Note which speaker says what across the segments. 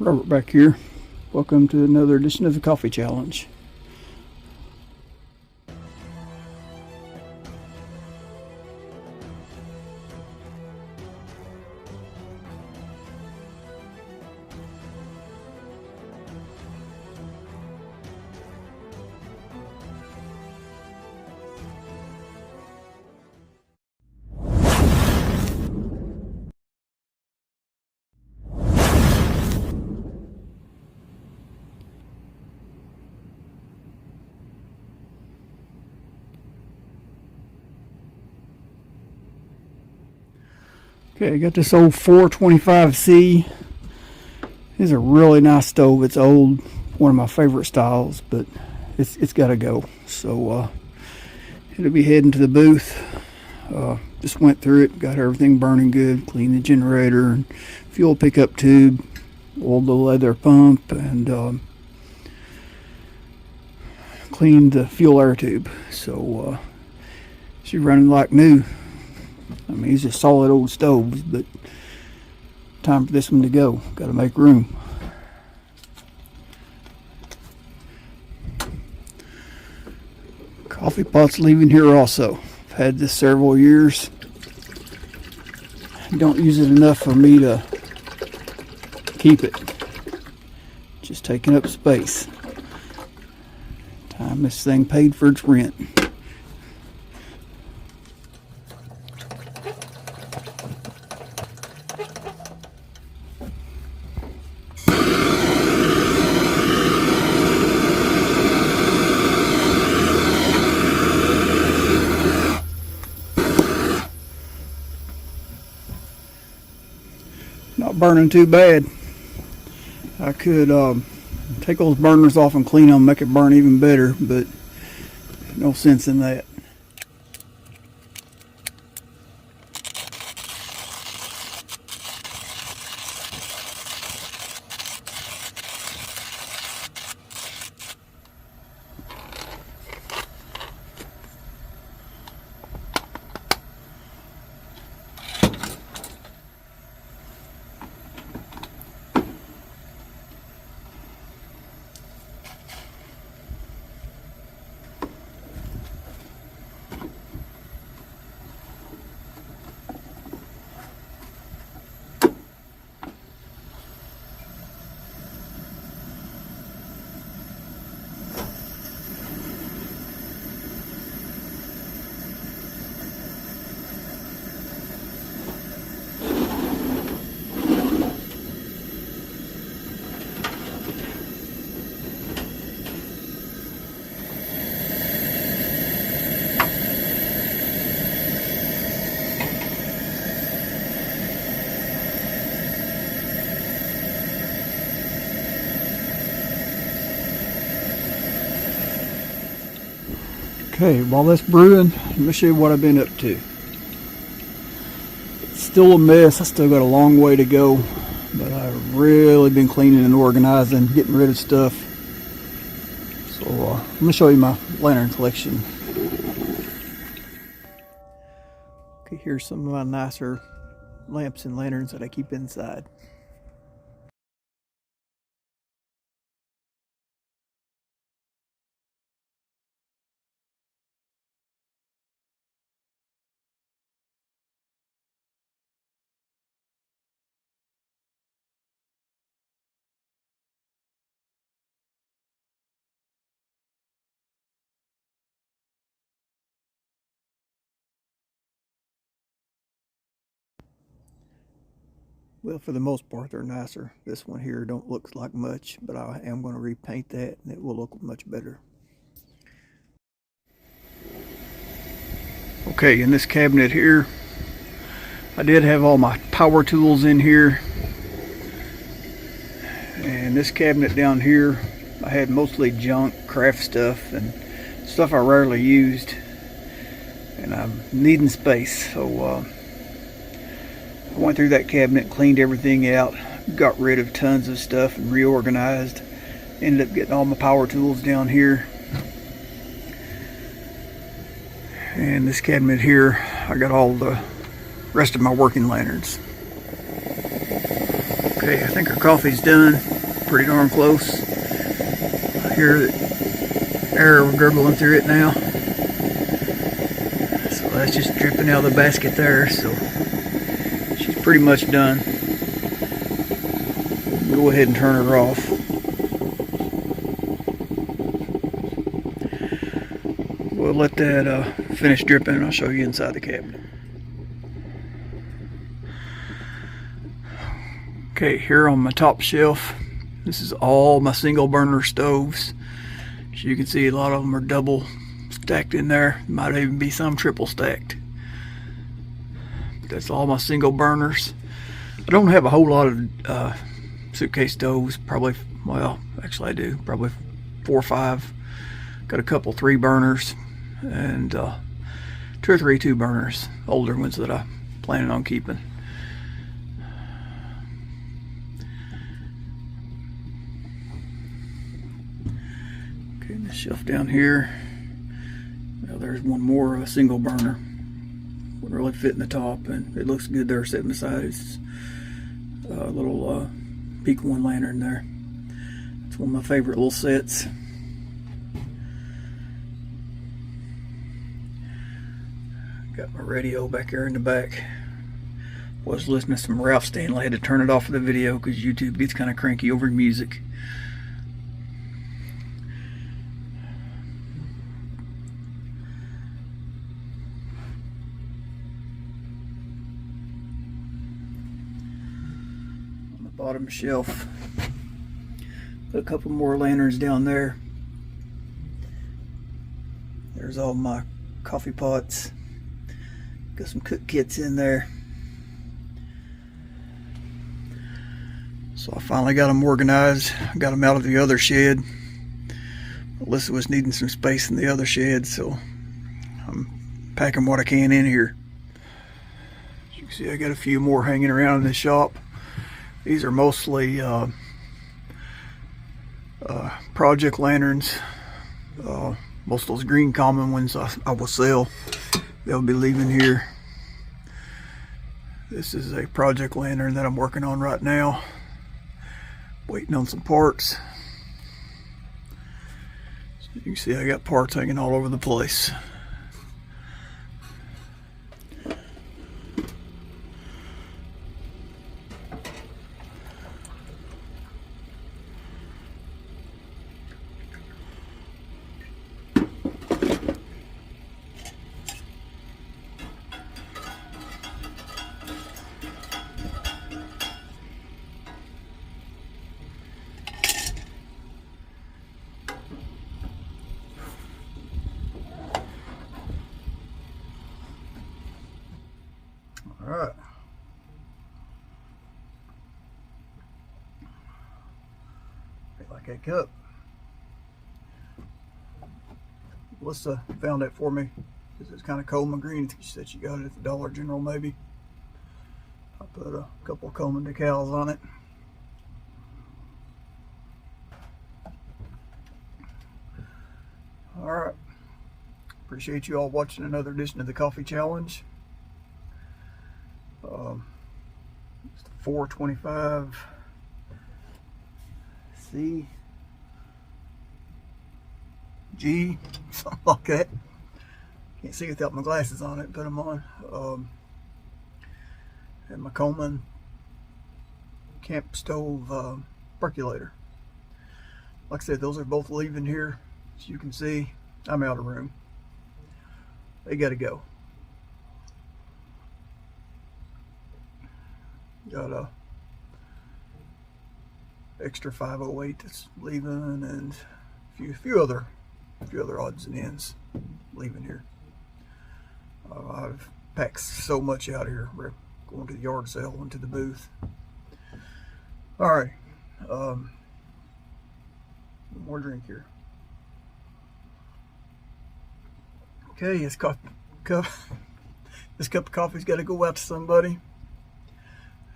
Speaker 1: Robert back here. Welcome to another edition of the Coffee Challenge. Okay, I got this old 425C. It's a really nice stove. It's old, one of my favorite styles, but it's got to go. So it'll be heading to the booth. Just went through it, got everything burning good, cleaned the generator and fuel pickup tube, oiled the leather pump, and cleaned the fuel air tube. So she's running like new. I mean, these are solid old stoves, but time for this one to go. Got to make room. Coffee pot's leaving here also. I've had this several years. Don't use it enough for me to keep it. Just taking up space. Time this thing paid for its rent. Not burning too bad. I could take those burners off and clean them, make it burn even better, but no sense in that. Okay, while that's brewing, let me show you what I've been up to. It's still a mess. I still got a long way to go, but I've really been cleaning and organizing, getting rid of stuff. So let me show you my lantern collection. Okay, here's some of my nicer lamps and lanterns that I keep inside. Well, for the most part, they're nicer. This one here don't look like much, but I am going to repaint that, and it will look much better. Okay, in this cabinet here, I did have all my power tools in here. And this cabinet down here, I had mostly junk, craft stuff, and stuff I rarely used. And I'm needing space, so I went through that cabinet, cleaned everything out, got rid of tons of stuff and reorganized. Ended up getting all my power tools down here. And this cabinet here, I got all the rest of my working lanterns. Okay, Okay, I think our coffee's done. Pretty darn close. I hear the air gurgling through it now. So that's just dripping out of the basket there. So she's pretty much done. Go ahead and turn her off. We'll let that finish dripping and I'll show you inside the cabinet. Okay, here on my top shelf, this is all my single burner stoves. As you can see, a lot of them are double stacked in there. Might even be some triple stacked. That's all my single burners. I don't have a whole lot of suitcase stoves. Probably, well, actually I do. Probably 4 or 5. Got a couple 3 burners and 2 or 3 2 burners. Older ones that I'm planning on keeping. Okay, the shelf down here. Well, there's one more of a single burner. Wouldn't really fit in the top, and it looks good there sitting beside it. It's a little Peak 1 lantern there. It's one of my favorite little sets. Got my radio back there in the back. Was listening to some Ralph Stanley. Had to turn it off for the video because YouTube gets kind of cranky over music. On the bottom shelf, put a couple more lanterns down there. There's all my coffee pots. Got some cook kits in there. So I finally got them organized. I got them out of the other shed. Alyssa was needing some space in the other shed, so I'm packing what I can in here. As you can see, I got a few more hanging around in the shop. These are mostly project lanterns. Most of those green common ones I will sell. They'll be leaving here. This is a project lantern that I'm working on right now. Waiting on some parts. So you can see I got parts hanging all over the place. All right. Like that cup. Alyssa found that for me. This is kind of Coleman green. She said she got it at the Dollar General maybe. I put a couple of Coleman decals on it. All right. Appreciate you all watching another edition of the Coffee Challenge. It's the 425 C G, something like that. Can't see without my glasses on it. Put them on. And my Coleman camp stove percolator. Like I said, those are both leaving here. As you can see, I'm out of room. They got to go. Got a extra 508 that's leaving, and a few other odds and ends leaving here. I've packed so much out here. We're going to the yard sale and to the booth. All right, one more drink here. Okay, this cup of coffee's got to go out to somebody.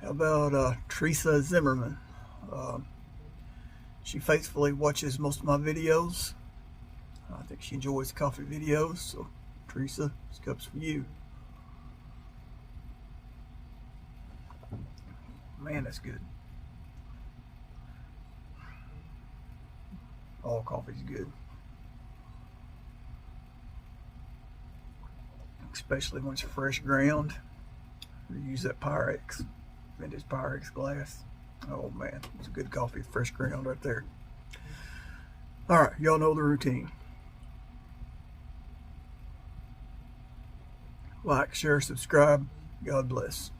Speaker 1: How about Teresa Zimmerman? She faithfully watches most of my videos. I think she enjoys coffee videos. So, Teresa, this cup's for you. Man, that's good. All coffee's good. Especially when it's fresh ground. We use that Pyrex, vintage Pyrex glass. Oh man, it's a good coffee, fresh ground right there. All right, y'all know the routine. Like, share, subscribe. God bless.